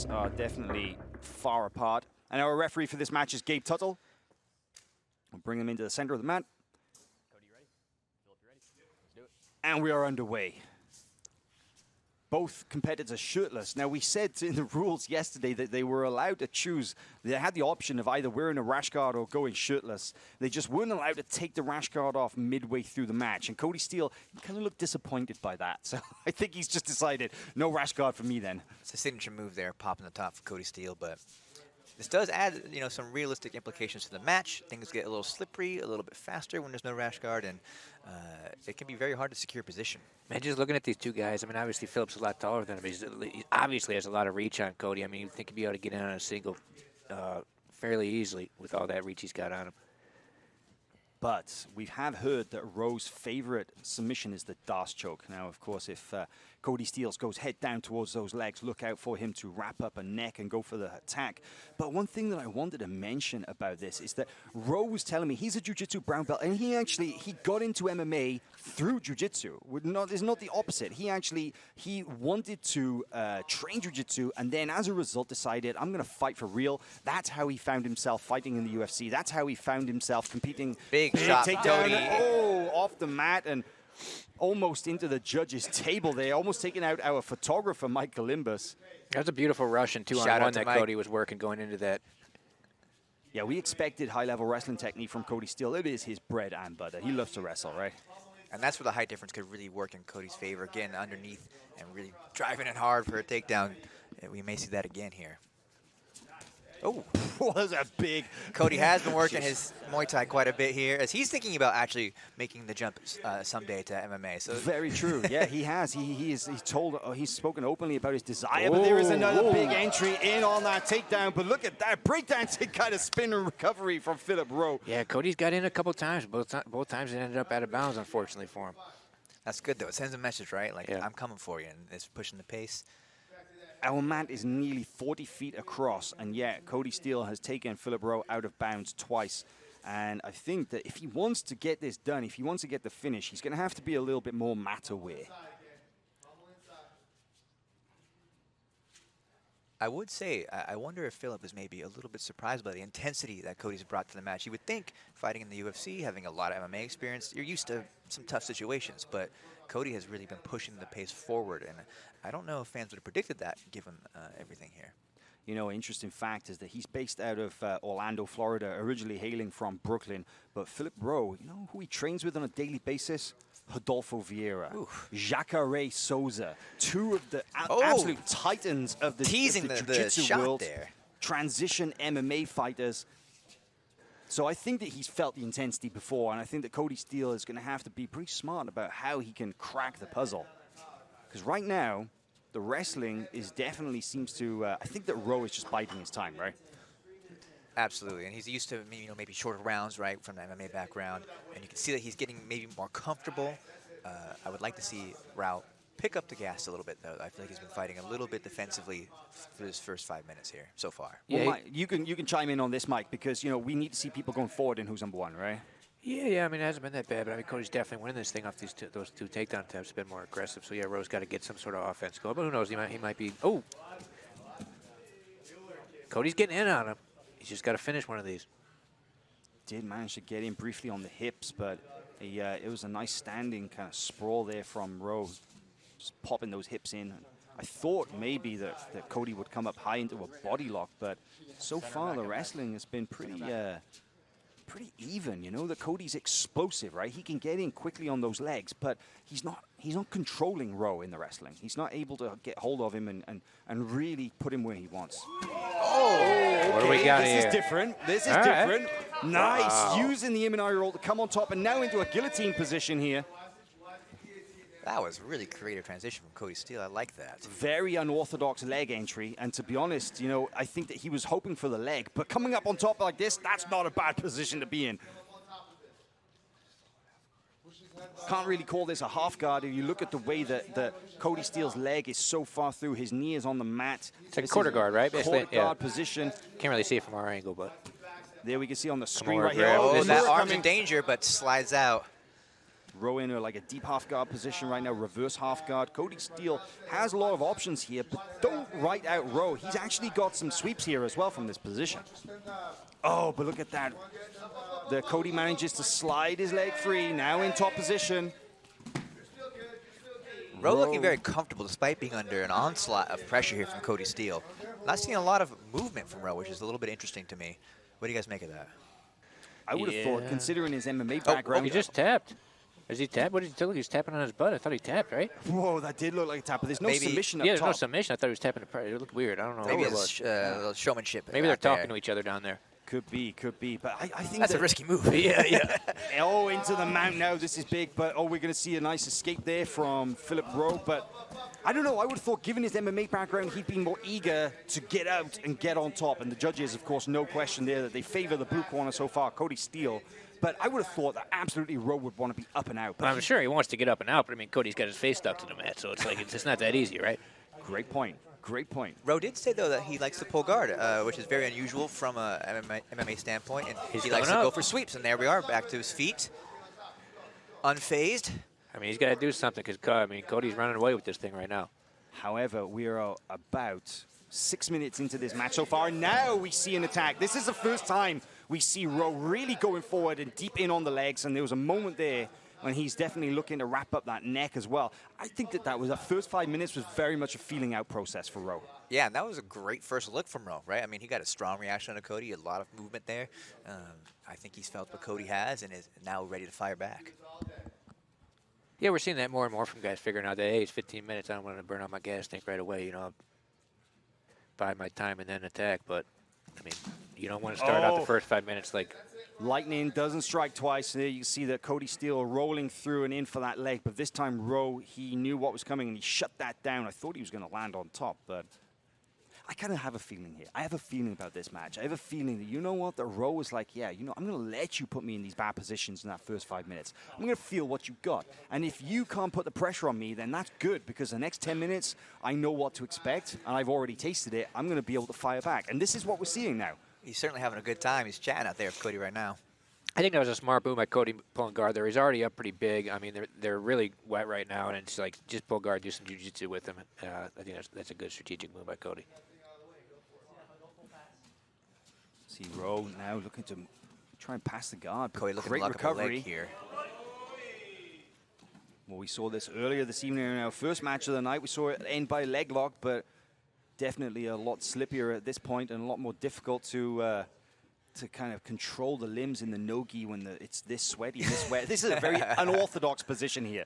are definitely far apart. And our referee for this match is Gabe Tuttle. We'll bring him into the center of the mat. Kody, you ready? Phillip, you ready? Let's do it. And we are underway. Both competitors shirtless. Now, we said in the rules yesterday that they were allowed to choose. They had the option of either wearing a rash guard or going shirtless. They just weren't allowed to take the rash guard off midway through the match. And Kody Steele kind of looked disappointed by that. So I think he's just decided, no rash guard for me then. It's a signature move there, popping the top for Kody Steele, but this does add, some realistic implications to the match. Things get a little slippery, a little bit faster when there's no rash guard, and it can be very hard to secure position. Man, just looking at these two guys, I mean, obviously Phillip's a lot taller than him. He obviously has a lot of reach on Kody. I mean, you think he'd be able to get in on a single fairly easily with all that reach he's got on him. But we have heard that Rowe's favorite submission is the Darce choke. Now, of course, if Kody Steele goes head down towards those legs, look out for him to wrap up a neck and go for the attack. But one thing that I wanted to mention about this is that Rowe was telling me he's a jiu-jitsu brown belt, and he got into MMA through jiu-jitsu. It's not the opposite. He wanted to train jiu-jitsu, and then as a result decided, I'm going to fight for real. That's how he found himself fighting in the UFC. That's how he found himself competing. Big shot, takedown. Kody. Oh, off the mat and almost into the judge's table there, almost taking out our photographer, Mike Galimbus. That was a beautiful Russian two-on-one that Mike. Kody was working going into that. Yeah, we expected high-level wrestling technique from Kody Steele. It is his bread and butter. He loves to wrestle, right? And that's where the height difference could really work in Kody's favor. Getting underneath and really driving it hard for a takedown. We may see that again here. Oh, was a big... Kody has been working his Muay Thai quite a bit here, as he's thinking about actually making the jump someday to MMA. So very true. Yeah, he has. He's spoken openly about his desire. But there is another big entry in on that takedown. But look at that breakdancing kind of spin and recovery from Phillip Rowe. Yeah, Cody's got in a couple times. Both times it ended up out of bounds, unfortunately, for him. That's good, though. It sends a message, right? Like, yeah. I'm coming for you, and it's pushing the pace. Our mat is nearly 40 feet across, and yet Kody Steele has taken Phillip Rowe out of bounds twice. And I think that if he wants to get this done, if he wants to get the finish, he's going to have to be a little bit more mat-aware. I would say, I wonder if Phillip is maybe a little bit surprised by the intensity that Cody's brought to the match. You would think, fighting in the UFC, having a lot of MMA experience, you're used to some tough situations, but Kody has really been pushing the pace forward, and I don't know if fans would have predicted that, given everything here. You know, interesting fact is that he's based out of Orlando, Florida, originally hailing from Brooklyn. But Phillip Rowe, you know who he trains with on a daily basis? Rodolfo Vieira, Jacare Souza, two of the absolute titans of the jiu-jitsu world, transition MMA fighters. So I think that he's felt the intensity before, and I think that Kody Steele is going to have to be pretty smart about how he can crack the puzzle. Because right now, the wrestling is definitely seems to, I think that Rowe is just biding his time, right? Absolutely, and he's used to maybe shorter rounds, right, from the MMA background, and you can see that he's getting maybe more comfortable. I would like to see Rowe pick up the gas a little bit, though. I feel like he's been fighting a little bit defensively for his first 5 minutes here so far. Well, Mike, you can chime in on this, Mike, because we need to see people going forward in who's number one, right? Yeah. I mean, it hasn't been that bad, but I mean, Cody's definitely winning this thing off those two takedown attempts. Been more aggressive, so yeah, Rowe's got to get some sort of offense going. But who knows? He might be. Oh, Cody's getting in on him. He's just got to finish one of these. Did manage to get in briefly on the hips, but it was a nice standing kind of sprawl there from Rowe, just popping those hips in. I thought maybe that Kody would come up high into a body lock, but so far the wrestling has been pretty even. That Cody's explosive, right? He can get in quickly on those legs, but he's not controlling Rowe in the wrestling. He's not able to get hold of him and really put him where he wants. Okay. What do we got here? This is different. This is different. Nice. Wow. Using the Imanari roll to come on top and now into a guillotine position here. That was really creative transition from Kody Steele. I like that. Very unorthodox leg entry. And to be honest, I think that he was hoping for the leg. But coming up on top like this, that's not a bad position to be in. Can't really call this a half guard. If you look at the way that Kody Steele's leg is so far through, his knee is on the mat. It's like a quarter guard, right? Quarter guard position. Can't really see it from our angle, but there we can see on the screen right here. Oh, that arm's in danger, but slides out. Rowe in like a deep half guard position right now, reverse half guard. Kody Steele has a lot of options here, but don't write out Rowe. He's actually got some sweeps here as well from this position. Oh, but look at that. Kody manages to slide his leg free, now in top position. Rowe looking very comfortable despite being under an onslaught of pressure here from Kody Steele. Not seeing a lot of movement from Rowe, which is a little bit interesting to me. What do you guys make of that? I would have thought, considering his MMA background. He just tapped. Is he tapped? What did he look? He was tapping on his butt. I thought he tapped, right? Whoa, that did look like a tap, but there's no submission up Yeah, there's top. no submission. I thought he was tapping the pressure. It looked weird. I don't know Maybe what it it's was. a little showmanship. Maybe they're talking to each other down there. Could be. But I think that's a risky move. Yeah. Oh, into the mount now. This is big, but we're going to see a nice escape there from Phillip Rowe. But I don't know. I would have thought, given his MMA background, he'd be more eager to get out and get on top. And the judges, of course, no question there that they favor the blue corner so far, Kody Steele. But I would have thought that absolutely Rowe would want to be up and out. But I'm sure he wants to get up and out, but I mean, Cody's got his face stuck to the mat, so it's like it's not that easy, right? Great point. Rowe did say, though, that he likes to pull guard, which is very unusual from a MMA standpoint. And he likes to go for sweeps. And there we are, back to his feet. Unfazed. I mean, he's got to do something because, Cody's running away with this thing right now. However, we are about 6 minutes into this match so far. Now we see an attack. This is the first time we see Rowe really going forward and deep in on the legs. And there was a moment there when he's definitely looking to wrap up that neck as well. I think that first 5 minutes was very much a feeling out process for Rowe. Yeah, and that was a great first look from Rowe, right? I mean, he got a strong reaction to Kody, a lot of movement there. I think he's felt what Kody has and is now ready to fire back. Yeah, we're seeing that more and more from guys figuring out that, hey, it's 15 minutes. I don't want to burn out my gas tank right away, bide my time and then attack. But, I mean, you don't want to start out the first 5 minutes like... Lightning doesn't strike twice. There you see that Kody Steele rolling through and in for that leg. But this time, Rowe, he knew what was coming, and he shut that down. I thought he was going to land on top, but I kind of have a feeling here. I have a feeling about this match. I have a feeling that, you know what, that Rowe was like, yeah, I'm going to let you put me in these bad positions in that first 5 minutes. I'm going to feel what you got. And if you can't put the pressure on me, then that's good, because the next 10 minutes, I know what to expect, and I've already tasted it. I'm going to be able to fire back. And this is what we're seeing now. He's certainly having a good time. He's chatting out there with Kody right now. I think that was a smart move by Kody pulling guard there. He's already up pretty big. I mean, they're really wet right now, and it's like just pull guard, do some jiu-jitsu with him. I think that's a good strategic move by Kody. See Rowe now looking to try and pass the guard. Kody looking great to lock recovery up a leg here. Well, we saw this earlier this evening in our first match of the night. We saw it end by leg lock, but definitely a lot slippier at this point and a lot more difficult to kind of control the limbs in the no-gi when it's this sweaty, this wet. This is a very unorthodox position here.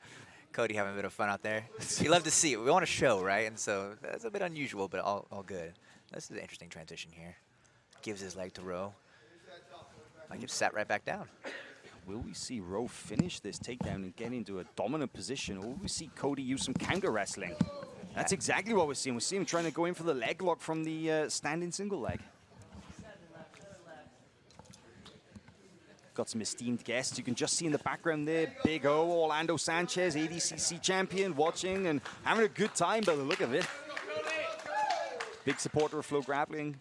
Cody having a bit of fun out there. We love to see it. We want a show, right? And so that's a bit unusual, but all good. This is an interesting transition here. Gives his leg to Rowe. Like it's sat right back down. Will we see Rowe finish this takedown and get into a dominant position, or will we see Kody use some counter wrestling? That's exactly what we're seeing. We're seeing him trying to go in for the leg lock from the standing single leg. Got some esteemed guests. You can just see in the background there, Big O, Orlando Sanchez, ADCC champion, watching and having a good time by the look of it. Big supporter of FloGrappling.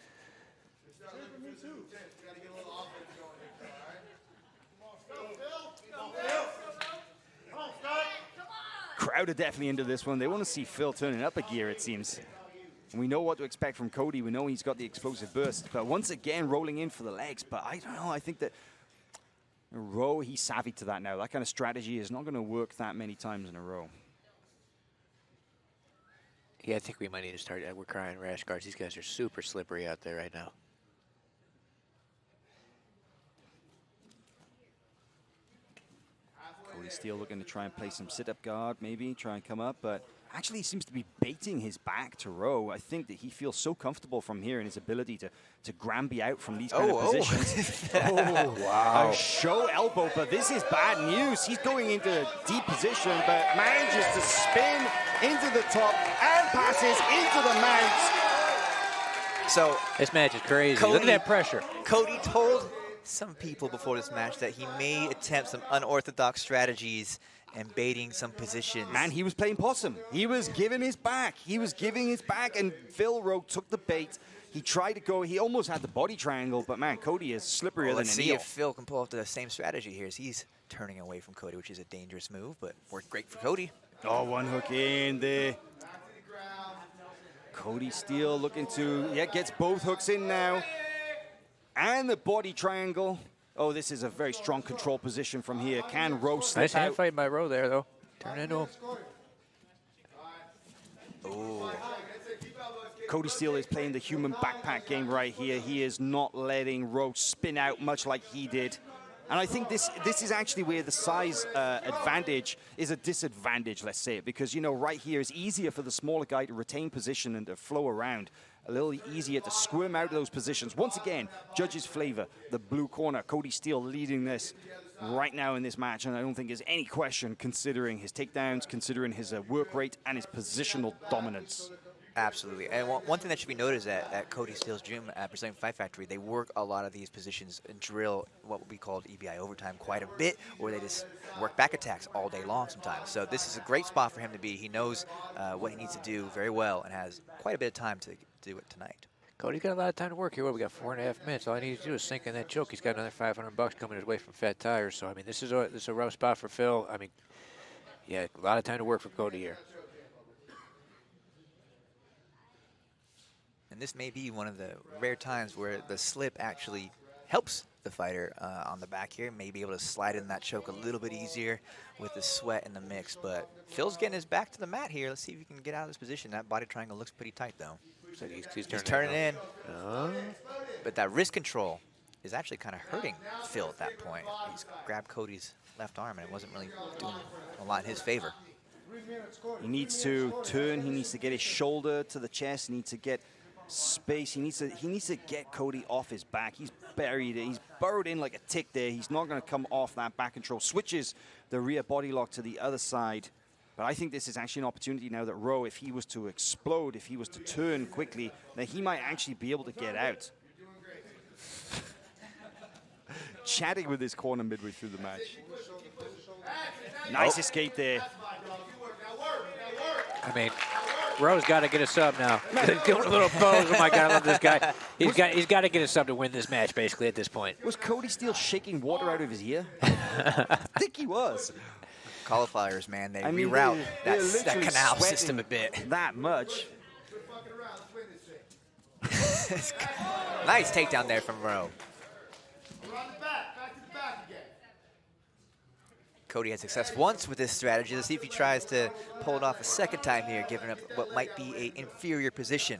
Crowd are definitely into this one. They want to see Phil turning up a gear, it seems. And we know what to expect from Kody. We know he's got the explosive burst. But once again, rolling in for the legs. But I don't know. I think that Rowe, he's savvy to that now. That kind of strategy is not going to work that many times in a row. Yeah, I think we might need to start. We're crying rash guards. These guys are super slippery out there right now. Kody Steele looking to try and play some sit-up guard, maybe, try and come up. But actually, he seems to be baiting his back to Rowe. I think that he feels so comfortable from here in his ability to Granby out from these kind of positions. Oh, wow. A show elbow, but this is bad news. He's going into a deep position, but manages to spin into the top and passes into the mount. So this match is crazy. Look at that pressure. Kody told some people before this match that he may attempt some unorthodox strategies and baiting some positions. Man, he was playing possum. He was giving his back. He was giving his back, and Phil Rowe took the bait. He tried to go. He almost had the body triangle, but man, Kody is slipperier than an eel. Let's see if Phil can pull off the same strategy here. He's turning away from Kody, which is a dangerous move, but worked great for Kody. Oh, one hook in there. Kody Steele looking to, gets both hooks in now. And the body triangle. Oh, this is a very strong control position from here. Can Rowe slip Nice hand out? fight by Rowe there, though. Turn into him. Oh, Kody Steele is playing the human backpack game right here. He is not letting Rowe spin out much like he did. And I think this is actually where the size advantage is a disadvantage, let's say it, because, you know, right here it's easier for the smaller guy to retain position and to flow around. A little easier to squirm out of those positions. Once again, judges' flavor, the blue corner, Kody Steele leading this right now in this match, and I don't think there's any question considering his takedowns, considering his work rate and his positional dominance. absolutely. And one thing that should be noted is that at Kody Steele's gym at Brazilian Fight Factory, they work a lot of these positions and drill what would be called EBI overtime quite a bit, or they just work back attacks all day long sometimes. So this is a great spot for him to be. He knows what he needs to do very well and has quite a bit of time to do it tonight. Cody's got a lot of time to work here. Well, we got 4.5 minutes. All he needs to do is sink in that choke. He's got another $500 coming his way from Fat Tires. So, I mean, this is a rough spot for Phil. I mean, yeah, a lot of time to work for Kody here. And this may be one of the rare times where the slip actually helps the fighter on the back here. May be able to slide in that choke a little bit easier with the sweat in the mix. But Phil's getting his back to the mat here. Let's see if he can get out of this position. That body triangle looks pretty tight, though. So he's turning in. But that wrist control is actually kind of hurting Phil at that point. He's grabbed Kody's left arm, and it wasn't really doing a lot in his favor. He needs to turn. He needs to get his shoulder to the chest. He needs to get space. He needs to get Kody off his back. He's buried. He's burrowed in like a tick there. He's not going to come off that back control. Switches the rear body lock to the other side. But I think this is actually an opportunity now that Rowe, if he was to explode, if he was to turn quickly, that he might actually be able to get out. Chatting with his corner midway through the match. Nice escape there. I mean, Rowe's got to get a sub now. He's doing a little pose. Oh my God, I love this guy. He's got to get a sub to win this match, basically, at this point. Was Kody Steele shaking water out of his ear? I think he was. Cauliflowers, man, they reroute that canal system a bit. That much. Nice takedown there from Rowe. Kody had success once with this strategy. Let's see if he tries to pull it off a second time here, giving up what might be an inferior position.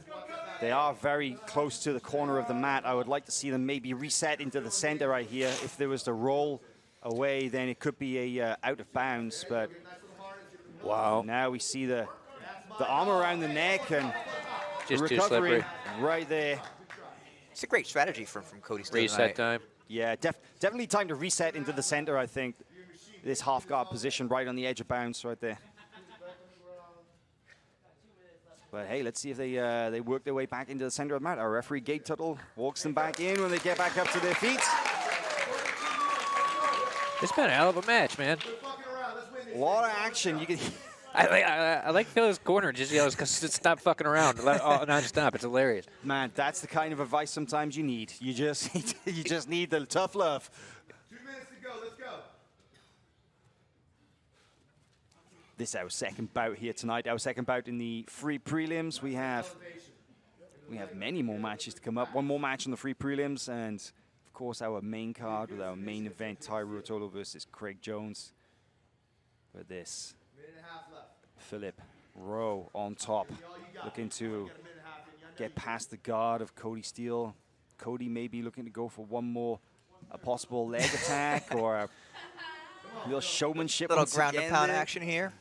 They are very close to the corner of the mat. I would like to see them maybe reset into the center right here. If there was to roll away, then it could be a out of bounds. But wow, now we see the arm around the neck and just recovery too slippery right there. It's a great strategy from Kody Steele reset tonight. time. Yeah, definitely time to reset into the center, I think. This half guard position right on the edge of bounds right there. But hey, let's see if they work their way back into the center of the mat. Our referee, Gabe Tuttle, walks them back in when they get back up to their feet. It's been a hell of a match, man. A lot of action. You can. I like Phil's corner. Just yells, stop fucking around. Non-stop. It's hilarious. Man, that's the kind of advice sometimes you need. You just need the tough love. 2 minutes to go. Let's go. This is our second bout here tonight. Our second bout in the free prelims. We have many more matches to come up. One more match on the free prelims, and of course our main card with our main event, Ty Ruotolo versus Craig Jones. But this, Phillip Rowe on top, looking to get past the guard of Kody Steele. Kody may be looking to go for one more, a possible leg attack or a little showmanship. Little ground and pound there. action here.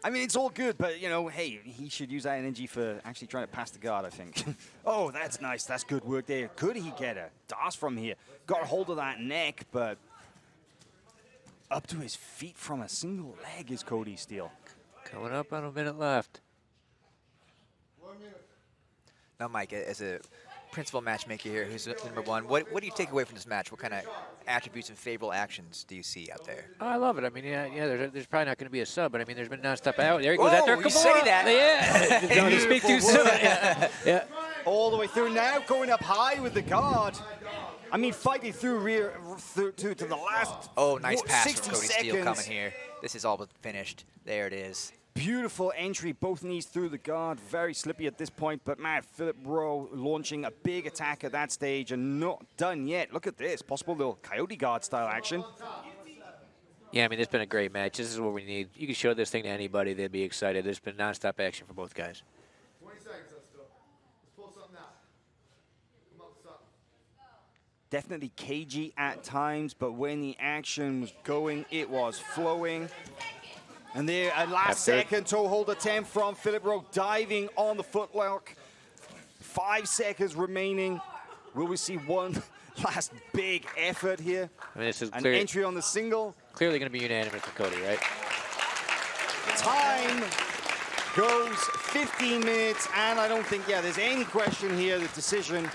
I mean, it's all good, but, you know, hey, he should use that energy for actually trying to pass the guard, I think. Oh, that's nice. That's good work there. Could he get a DOS from here? Got a hold of that neck, but up to his feet from a single leg is Kody Steele. Coming up on a minute left. Now, Mike, as a principal matchmaker here, who's number one, what do you take away from this match? What kind of attributes and favorable actions do you see out there? Oh, I love it. I mean, yeah, there's probably not going to be a sub, but I mean, there's been nonstop out. There he goes out there. You say that. Yeah. Don't speak too soon. Yeah. All the way through now, going up high with the guard. I mean, fighting through to the last. Oh, nice pass 60 from Kody Steele seconds. coming here. This is all but finished. There it is. Beautiful entry, both knees through the guard. Very slippy at this point, but man, Phillip Rowe launching a big attack at that stage and not done yet. Look at this, possible little coyote guard style action. Yeah, I mean, it's been a great match. This is what we need. You can show this thing to anybody, they'd be excited. There's been nonstop action for both guys. 20 seconds, let's go. Let's pull something out. Come up with something. Definitely cagey at times, but when the action was going, it was flowing. And there, a last second toe hold attempt from Phillip Rowe, diving on the footlock. 5 seconds remaining. Will we see one last big effort here? I mean, this is An entry on the single. clearly going to be unanimous for Kody, right? Time goes 15 minutes, and I don't think, there's any question here. The decision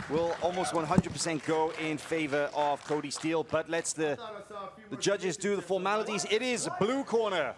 will almost 100% go in favor of Kody Steele, but let's the judges do the formalities. It is blue corner.